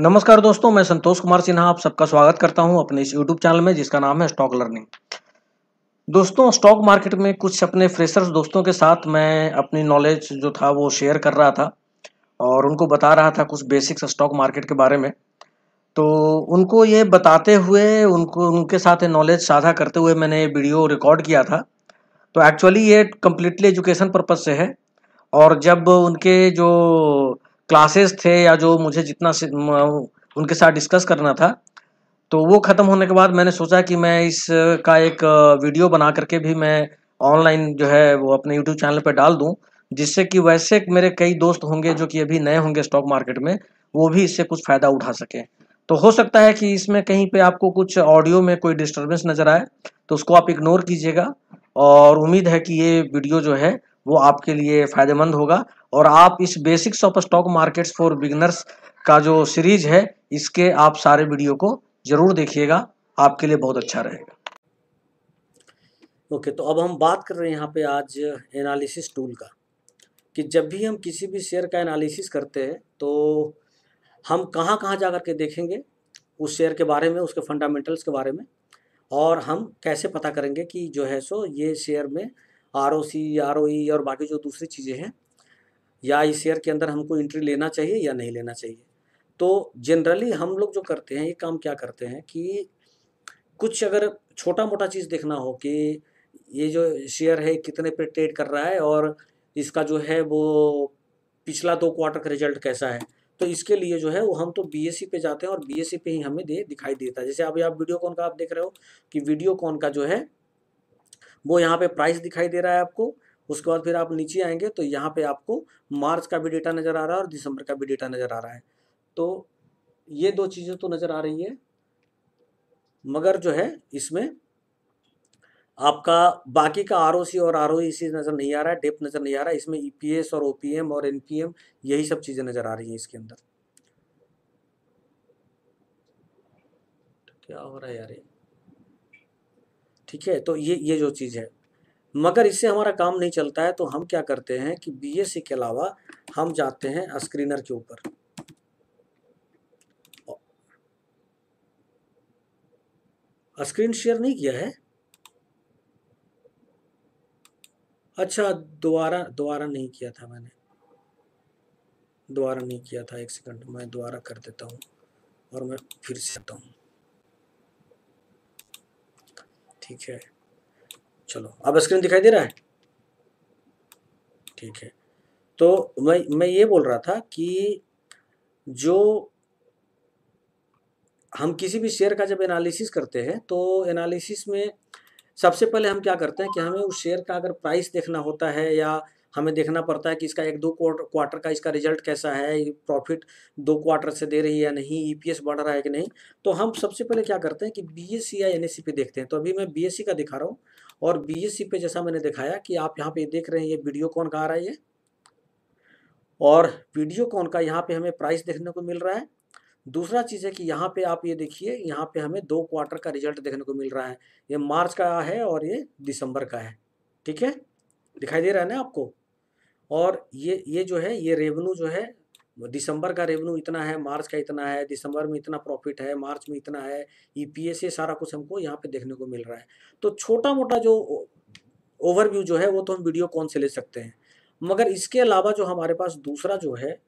नमस्कार दोस्तों, मैं संतोष कुमार सिन्हा आप सबका स्वागत करता हूं अपने इस यूट्यूब चैनल में जिसका नाम है स्टॉक लर्निंग। दोस्तों, स्टॉक मार्केट में कुछ अपने फ्रेशर्स दोस्तों के साथ मैं अपनी नॉलेज जो था वो शेयर कर रहा था और उनको बता रहा था कुछ बेसिक्स स्टॉक मार्केट के बारे में। तो उनको ये बताते हुए उनको उनके साथ नॉलेज साझा करते हुए मैंने ये वीडियो रिकॉर्ड किया था। तो एक्चुअली ये कंप्लीटली एजुकेशन पर्पज से है और जब उनके जो क्लासेस थे या जो मुझे उनके साथ डिस्कस करना था, तो वो ख़त्म होने के बाद मैंने सोचा कि मैं इस का एक वीडियो बना करके भी मैं ऑनलाइन जो है वो अपने यूट्यूब चैनल पे डाल दूं, जिससे कि वैसे मेरे कई दोस्त होंगे जो कि अभी नए होंगे स्टॉक मार्केट में, वो भी इससे कुछ फ़ायदा उठा सकें। तो हो सकता है कि इसमें कहीं पे आपको कुछ ऑडियो में कोई डिस्टर्बेंस नज़र आए, तो उसको आप इग्नोर कीजिएगा और उम्मीद है कि ये वीडियो जो है वो आपके लिए फ़ायदेमंद होगा और आप इस basics of stock markets for beginners का जो सीरीज है, इसके आप सारे वीडियो को ज़रूर देखिएगा, आपके लिए बहुत अच्छा रहेगा। ओके, तो अब हम बात कर रहे हैं यहाँ पे आज एनालिसिस टूल का, कि जब भी हम किसी भी शेयर का एनालिसिस करते हैं तो हम कहाँ कहाँ जा कर के देखेंगे उस शेयर के बारे में, उसके फंडामेंटल्स के बारे में, और हम कैसे पता करेंगे कि जो है सो ये शेयर में आरओसी, आरओई और बाकी जो दूसरी चीज़ें हैं, या इस शेयर के अंदर हमको एंट्री लेना चाहिए या नहीं लेना चाहिए। तो जनरली हम लोग जो करते हैं, ये काम क्या करते हैं कि कुछ अगर छोटा मोटा चीज़ देखना हो कि ये जो शेयर है कितने पे ट्रेड कर रहा है और इसका जो है वो पिछला 2 क्वार्टर का रिजल्ट कैसा है, तो इसके लिए जो है वो हम तो बीएसई पे जाते हैं और बीएसई पे ही हमें दिखाई देता है। जैसे अभी आप वीडियोकॉन का आप देख रहे हो कि वीडियोकॉन का जो है वो यहाँ पे प्राइस दिखाई दे रहा है आपको। उसके बाद फिर आप नीचे आएंगे तो यहाँ पे आपको मार्च का भी डेटा नज़र आ रहा है और दिसंबर का भी डेटा नज़र आ रहा है। तो ये 2 चीज़ें तो नज़र आ रही है, मगर जो है इसमें आपका बाकी का आरओसी और आरओई इसी नज़र नहीं आ रहा है, डेप्थ नज़र नहीं आ रहा है। इसमें ईपीएस और ओपीएम और एनपीएम यही सब चीज़ें नज़र आ रही हैं इसके अंदर। क्या हो रहा है यार ये? ठीक है, तो ये जो चीज़ है, मगर इससे हमारा काम नहीं चलता है, तो हम क्या करते हैं कि बीएससी के अलावा हम जाते हैं स्क्रीनर के ऊपर। स्क्रीन शेयर नहीं किया है? अच्छा, दोबारा दोबारा नहीं किया था मैंने, दोबारा नहीं किया था। एक सेकंड, मैं दोबारा कर देता हूँ और मैं फिर से आता हूँ। ठीक है, चलो अब स्क्रीन दिखाई दे रहा है। ठीक है, तो मैं ये बोल रहा था कि जो हम किसी भी शेयर का जब एनालिसिस करते हैं तो एनालिसिस में सबसे पहले हम क्या करते हैं कि हमें उस शेयर का अगर प्राइस देखना होता है, या हमें देखना पड़ता है कि इसका 1-2 क्वार्टर का इसका रिजल्ट कैसा है, प्रॉफिट 2 क्वार्टर से दे रही है या नहीं, ईपीएस बढ़ रहा है कि नहीं, तो हम सबसे पहले क्या करते हैं कि बीएससी या एनएससी पे देखते हैं। तो अभी मैं बीएससी का दिखा रहा हूँ और बीएससी पे जैसा मैंने दिखाया कि आप यहाँ पे देख रहे हैं, ये वीडियोकॉन का आ रहा है ये, और वीडियोकॉन का यहाँ पे हमें प्राइस देखने को मिल रहा है। दूसरा चीज़ है कि यहाँ पे आप ये देखिए, यहाँ पे हमें 2 क्वार्टर का रिजल्ट देखने को मिल रहा है। ये मार्च का है और ये दिसंबर का है। ठीक है, दिखाई दे रहा है ना आपको? और ये जो है, ये रेवेन्यू जो है, दिसंबर का रेवेन्यू इतना है, मार्च का इतना है, दिसंबर में इतना प्रॉफिट है, मार्च में इतना है, ईपीएस, ये सारा कुछ हमको यहाँ पे देखने को मिल रहा है। तो छोटा मोटा जो ओवरव्यू जो है वो तो हम वीडियो कॉन से ले सकते हैं, मगर इसके अलावा जो हमारे पास दूसरा जो है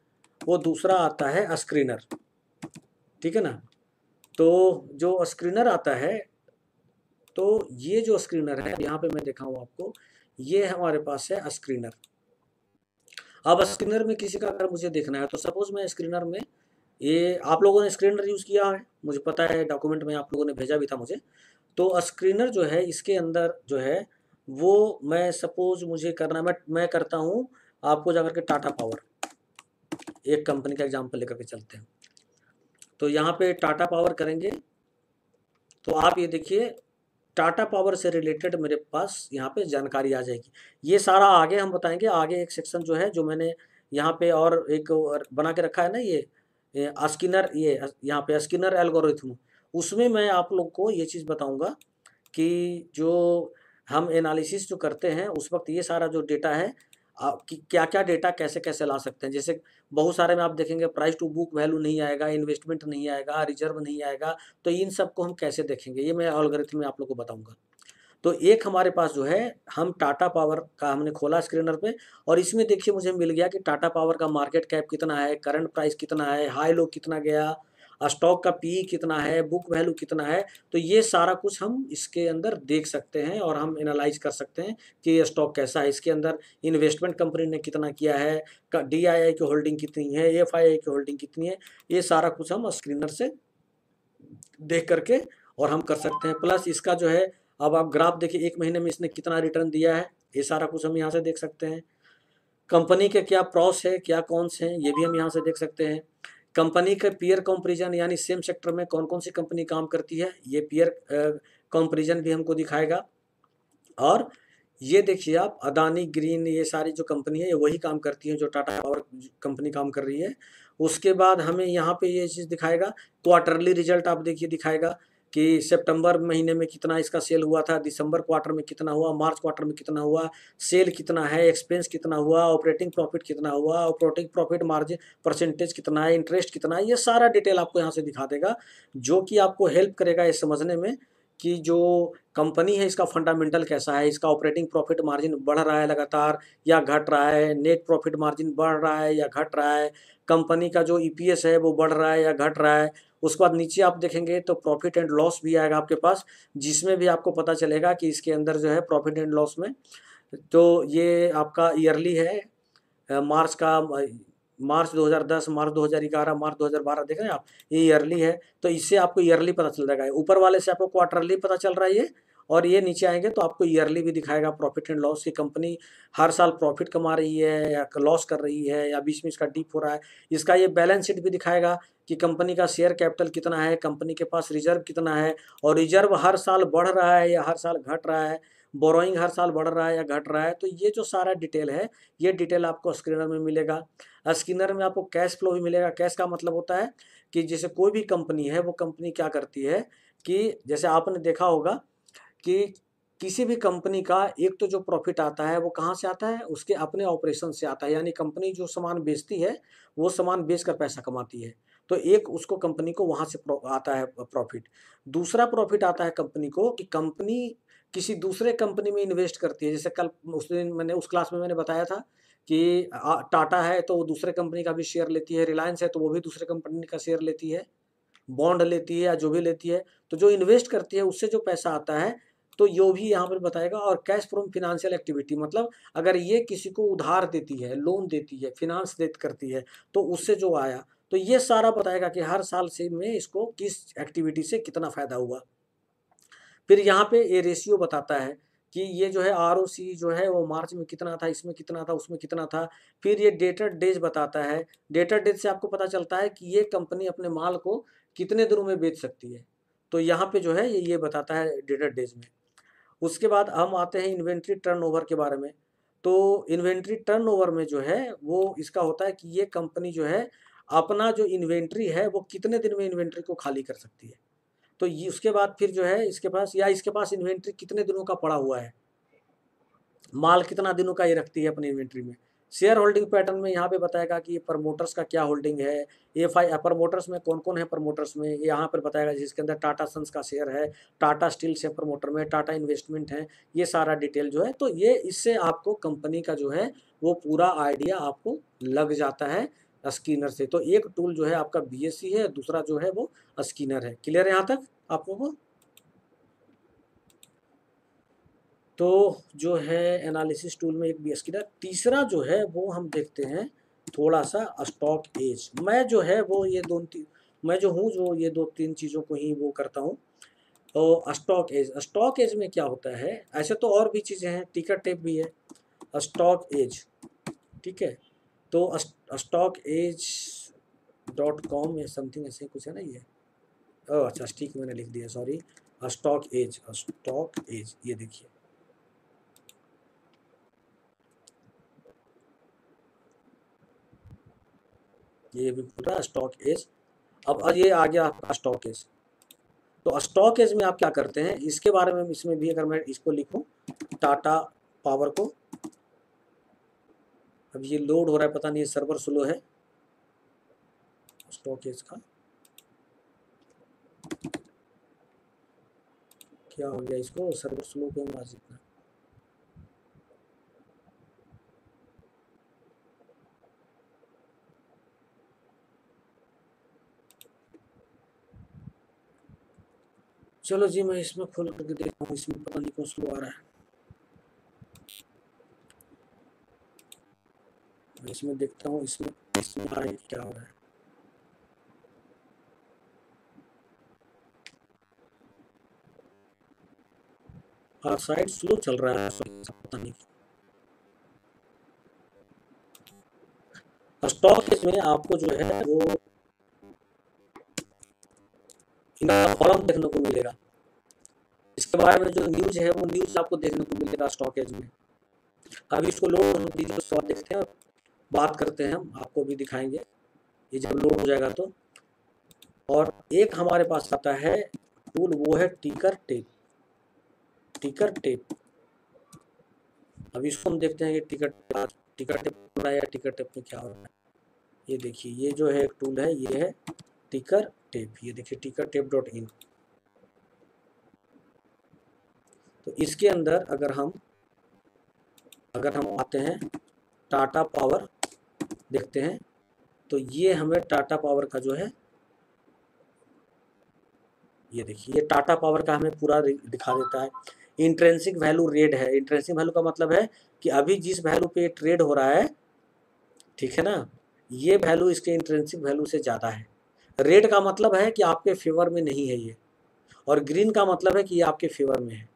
वो दूसरा आता है स्क्रीनर। ठीक है ना? तो जो स्क्रीनर आता है, तो ये जो स्क्रीनर है यहाँ पे मैं दिखाऊँ आपको, ये हमारे पास है स्क्रीनर। अब स्क्रीनर में किसी का अगर मुझे देखना है, तो सपोज मैं स्क्रीनर में, ये आप लोगों ने स्क्रीनर यूज़ किया है, मुझे पता है, डॉक्यूमेंट में आप लोगों ने भेजा भी था मुझे। तो स्क्रीनर जो है इसके अंदर जो है वो, मैं सपोज मुझे करना, मैं करता हूँ, आपको जाकर के टाटा पावर, एक कंपनी का एग्जाम्पल लेकर के चलते हैं। तो यहाँ पे टाटा पावर करेंगे तो आप ये देखिए, टाटा पावर से रिलेटेड मेरे पास यहाँ पे जानकारी आ जाएगी। ये सारा आगे हम बताएंगे, आगे एक सेक्शन जो है जो मैंने यहाँ पे और एक और बना के रखा है ना, ये स्किनर, ये यहाँ पे स्किनर एल्गोरिथम, उसमें मैं आप लोग को ये चीज़ बताऊंगा कि जो हम एनालिसिस जो करते हैं उस वक्त ये सारा जो डेटा है क्या क्या डेटा कैसे कैसे ला सकते हैं। जैसे बहुत सारे में आप देखेंगे प्राइस टू बुक वैल्यू नहीं आएगा, इन्वेस्टमेंट नहीं आएगा, रिजर्व नहीं आएगा, तो इन सबको हम कैसे देखेंगे, ये मैं एल्गोरिथम में आप लोग को बताऊंगा। तो एक हमारे पास जो है, हम टाटा पावर का हमने खोला स्क्रीनर पे, और इसमें देखिए मुझे मिल गया कि टाटा पावर का मार्केट कैप कितना है, करंट प्राइस कितना है, हाई लो कितना गया, स्टॉक का पी कितना है, बुक वैल्यू कितना है। तो ये सारा कुछ हम इसके अंदर देख सकते हैं और हम एनालाइज कर सकते हैं कि ये स्टॉक कैसा है, इसके अंदर इन्वेस्टमेंट कंपनी ने कितना किया है, DII की होल्डिंग कितनी है, FII की होल्डिंग कितनी है, ये सारा कुछ हम स्क्रीनर से देख करके और हम कर सकते हैं। प्लस इसका जो है, अब आप ग्राफ देखिए 1 महीने में इसने कितना रिटर्न दिया है, ये सारा कुछ हम यहाँ से देख सकते हैं। कंपनी के क्या प्रॉस है, क्या कॉन्स हैं, ये भी हम यहाँ से देख सकते हैं। कंपनी के पीयर कंपैरिजन, यानी सेम सेक्टर में कौन कौन सी कंपनी काम करती है, ये पीयर कंपैरिजन भी हमको दिखाएगा। और ये देखिए आप, अदानी ग्रीन, ये सारी जो कंपनी है ये वही काम करती है जो टाटा पावर कंपनी काम कर रही है। उसके बाद हमें यहाँ पे ये चीज़ दिखाएगा, क्वार्टरली रिजल्ट आप देखिए दिखाएगा कि सितंबर महीने में कितना इसका सेल हुआ था, दिसंबर क्वार्टर में कितना हुआ, मार्च क्वार्टर में कितना हुआ, सेल कितना है, एक्सपेंस कितना हुआ, ऑपरेटिंग प्रॉफिट कितना हुआ, ऑपरेटिंग प्रॉफिट मार्जिन परसेंटेज कितना है, इंटरेस्ट कितना है, ये सारा डिटेल आपको यहाँ से दिखा देगा, जो कि आपको हेल्प करेगा ये समझने में कि जो कंपनी है इसका फंडामेंटल कैसा है, इसका ऑपरेटिंग प्रॉफिट मार्जिन बढ़ रहा है लगातार या घट रहा है, नेट प्रॉफिट मार्जिन बढ़ रहा है या घट रहा है, कंपनी का जो EPS है वो बढ़ रहा है या घट रहा है। उसके बाद नीचे आप देखेंगे तो प्रॉफिट एंड लॉस भी आएगा आपके पास, जिसमें भी आपको पता चलेगा कि इसके अंदर जो है प्रॉफिट एंड लॉस में, तो ये आपका ईयरली है, मार्च का, मार्च 2010, मार्च 2011, मार्च 2012, देख रहे हैं आप, ये ईयरली है। तो इससे आपको ईयरली पता चल जाएगा, ऊपर वाले से आपको क्वार्टरली पता चल रहा है ये, और ये नीचे आएंगे तो आपको ईयरली भी दिखाएगा प्रॉफिट एंड लॉस की, कंपनी हर साल प्रॉफिट कमा रही है या लॉस कर रही है या बीच में इसका डीप हो रहा है। इसका ये बैलेंस शीट भी दिखाएगा कि कंपनी का शेयर कैपिटल कितना है, कंपनी के पास रिजर्व कितना है, और रिजर्व हर साल बढ़ रहा है या हर साल घट रहा है, बोरोइंग हर साल बढ़ रहा है या घट रहा है। तो ये जो सारा डिटेल है, ये डिटेल आपको स्क्रीनर में मिलेगा। स्क्रीनर में आपको कैश फ्लो भी मिलेगा। कैश का मतलब होता है कि जैसे कोई भी कंपनी है, वो कंपनी क्या करती है कि जैसे आपने देखा होगा कि किसी भी कंपनी का एक तो जो प्रॉफिट आता है वो कहाँ से आता है, उसके अपने ऑपरेशन से आता है, यानी कंपनी जो सामान बेचती है वो सामान बेचकर पैसा कमाती है, तो एक उसको कंपनी को वहाँ से आता है प्रॉफिट। दूसरा प्रॉफिट आता है कंपनी को कि कंपनी किसी दूसरे कंपनी में इन्वेस्ट करती है। जैसे कल उस दिन मैंने उस क्लास में मैंने बताया था कि टाटा है तो वो दूसरे कंपनी का भी शेयर लेती है, रिलायंस है तो वो भी दूसरे कंपनी का शेयर लेती है, बॉन्ड लेती है या जो भी लेती है। तो जो इन्वेस्ट करती है उससे जो पैसा आता है, तो यो भी यहाँ पर बताएगा। और कैश फ्रॉम फिनेंशियल एक्टिविटी मतलब अगर ये किसी को उधार देती है, लोन देती है, फिनांस देती करती है, तो उससे जो आया, तो ये सारा बताएगा कि हर साल से में इसको किस एक्टिविटी से कितना फायदा हुआ। फिर यहाँ पे ये रेशियो बताता है कि ये जो है ROC जो है वो मार्च में कितना था, इसमें कितना था, उसमें कितना था। फिर ये डेटर डेज बताता है। डेटर डेज से आपको पता चलता है कि ये कंपनी अपने माल को कितने दिनों में बेच सकती है। तो यहाँ पे जो है ये बताता है डेटर डेज में। उसके बाद हम आते हैं इन्वेंट्री टर्नओवर के बारे में। तो इन्वेंट्री टर्नओवर में जो है वो इसका होता है कि ये कंपनी जो है अपना जो इन्वेंट्री है वो कितने दिन में इन्वेंट्री को खाली कर सकती है। तो ये उसके बाद फिर जो है इसके पास इन्वेंट्री कितने दिनों का पड़ा हुआ है, माल कितना दिनों का ये रखती है अपनी इन्वेंट्री में। शेयर होल्डिंग पैटर्न में यहाँ पे बताएगा कि ये प्रमोटर्स का क्या होल्डिंग है, FI प्रमोटर्स में कौन कौन है, प्रमोटर्स में यहाँ पर बताएगा जिसके अंदर टाटा सन्स का शेयर है, टाटा स्टील से प्रमोटर में, टाटा इन्वेस्टमेंट है, ये सारा डिटेल जो है। तो ये इससे आपको कंपनी का जो है वो पूरा आइडिया आपको लग जाता है स्कीनर से। तो एक टूल जो है आपका BSE है, दूसरा जो है वो स्कीनर है। क्लियर है यहाँ तक आपको को? तो जो है एनालिसिस टूल में एक BSE का, तीसरा जो है वो हम देखते हैं थोड़ा सा स्टॉक एज। मैं जो है वो मैं जो हूँ जो ये 2-3 चीज़ों को ही वो करता हूँ। तो स्टॉक एज में क्या होता है, ऐसे तो और भी चीज़ें हैं, टिकर टेप भी है, स्टॉक एज, ठीक है। तो stockedge.com या समथिंग ऐसे कुछ है ना ये, अच्छा ठीक मैंने लिख दिया, सॉरी। स्टॉक एज ये देखिए, ये भी पूरा स्टॉक एज। अब ये आ गया आपका स्टॉक एज। तो स्टॉक एज में आप क्या करते हैं इसके बारे में, इसमें भी अगर मैं इसको लिखूं, टाटा पावर को अब ये लोड हो रहा है, पता नहीं सर्वर स्लो है स्टॉकेज का, क्या हो गया इसको, सर्वर स्लो क्यों आज इतना। चलो जी, मैं इसमें खोल करके देखता हूँ, इसमें पता नहीं क्यों स्लो आ रहा है। इसमें देखता हूँ, इसमें आ रहा है क्या हो रहा है। हाँ, साइड स्लो चल रहा है, पता नहीं। स्टॉक इसमें आपको जो है वो इनका फॉर्म देखने को मिलेगा, इसके बारे में जो न्यूज है वो न्यूज आपको देखने को मिलेगा स्टॉकेज में। अभी इसको लोड होने दीजिए, उसके बाद देखते हैं, बात करते हैं, हम आपको भी दिखाएंगे ये जब लोड हो जाएगा तो। और एक हमारे पास आता है टूल, वो है टिकर टेप। टिकर टेप, अभी इसको हम देखते हैं कि टिकर टेप हो रहा है या टिकर टेप में क्या हो रहा है। ये देखिए, ये जो है एक टूल है, ये है टिकर टेप। ये देखिए tickertape.in। तो इसके अंदर अगर हम आते हैं, टाटा पावर देखते हैं, तो ये हमें टाटा पावर का जो है, ये देखिए, ये टाटा पावर का हमें पूरा दिखा देता है। इंट्रेंसिक वैल्यू रेड है। इंट्रेंसिक वैल्यू का मतलब है कि अभी जिस वैल्यू पे ट्रेड हो रहा है, ठीक है ना, ये वैल्यू इसके इंट्रेंसिक वैल्यू से ज़्यादा है। रेड का मतलब है कि आपके फेवर में नहीं है ये, और ग्रीन का मतलब है कि ये आपके फेवर में है।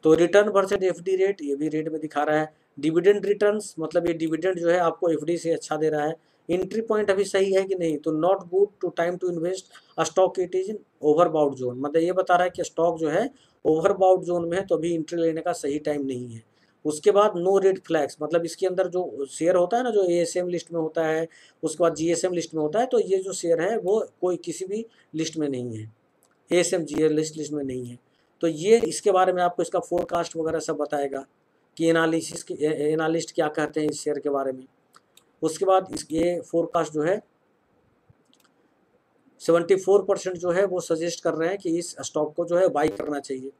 तो रिटर्न वर्सेस एफडी रेट, ये भी रेट में दिखा रहा है। डिविडेंड रिटर्न्स, मतलब ये डिविडेंड जो है आपको एफडी से अच्छा दे रहा है। एंट्री पॉइंट अभी सही है कि नहीं, तो not good to time to invest a stock, it is in overbought zone, मतलब ये बता रहा है कि स्टॉक जो है ओवरबाउट जोन में है, तो अभी एंट्री लेने का सही टाइम नहीं है। उसके बाद नो रेड फ्लैग्स, मतलब इसके अंदर जो शेयर होता है ना, जो एएसएम लिस्ट में होता है, उसके बाद जीएसएम लिस्ट में होता है, तो ये जो शेयर है वो कोई किसी भी लिस्ट में नहीं है, एएसएम जीएस लिस्ट में नहीं है। तो ये इसके बारे में आपको इसका फोरकास्ट वगैरह सब बताएगा कि एनालिस्ट क्या कहते हैं इस शेयर के बारे में। उसके बाद ये फोरकास्ट जो है 74% जो है वो सजेस्ट कर रहे हैं कि इस स्टॉक को जो है बाई करना चाहिए।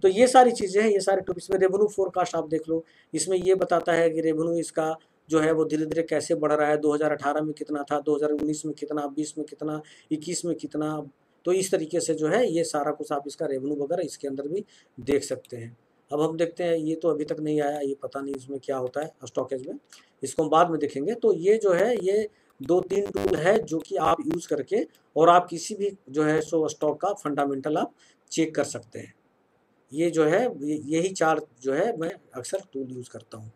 तो ये सारी चीज़ें हैं, ये सारे टॉपिक्स में रेवेन्यू फोरकास्ट आप देख लो, इसमें ये बताता है कि रेवेन्यू इसका जो है वो धीरे धीरे कैसे बढ़ रहा है, 2018 में कितना था, 2019 में कितना, 20 में कितना, 21 में कितना। तो इस तरीके से जो है ये सारा कुछ आप इसका रेवेन्यू वगैरह इसके अंदर भी देख सकते हैं। अब हम देखते हैं, ये तो अभी तक नहीं आया, ये पता नहीं इसमें क्या होता है स्टॉकेज में, इसको हम बाद में देखेंगे। तो ये जो है ये 2-3 टूल है जो कि आप यूज़ करके और आप किसी भी जो है सो स्टॉक का फंडामेंटल आप चेक कर सकते हैं। ये जो है यही 4 जो है मैं अक्सर टूल यूज़ करता हूँ।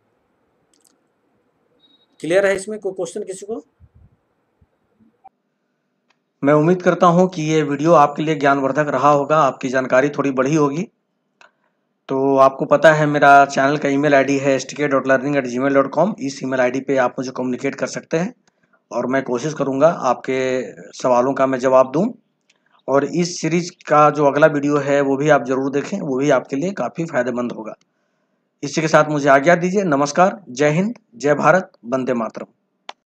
क्लियर है इसमें कोई क्वेश्चन किसी को? मैं उम्मीद करता हूं कि ये वीडियो आपके लिए ज्ञानवर्धक रहा होगा, आपकी जानकारी थोड़ी बढ़ी होगी। तो आपको पता है मेरा चैनल का ईमेल आईडी है stk.learning@gmail.com। इस ईमेल आईडी पे आप मुझे कम्युनिकेट कर सकते हैं और मैं कोशिश करूंगा आपके सवालों का मैं जवाब दूं। और इस सीरीज का जो अगला वीडियो है वो भी आप जरूर देखें, वो भी आपके लिए काफ़ी फायदेमंद होगा। इसी के साथ मुझे आज्ञा दीजिए। नमस्कार, जय हिंद, जय भारत, वंदे मातरम।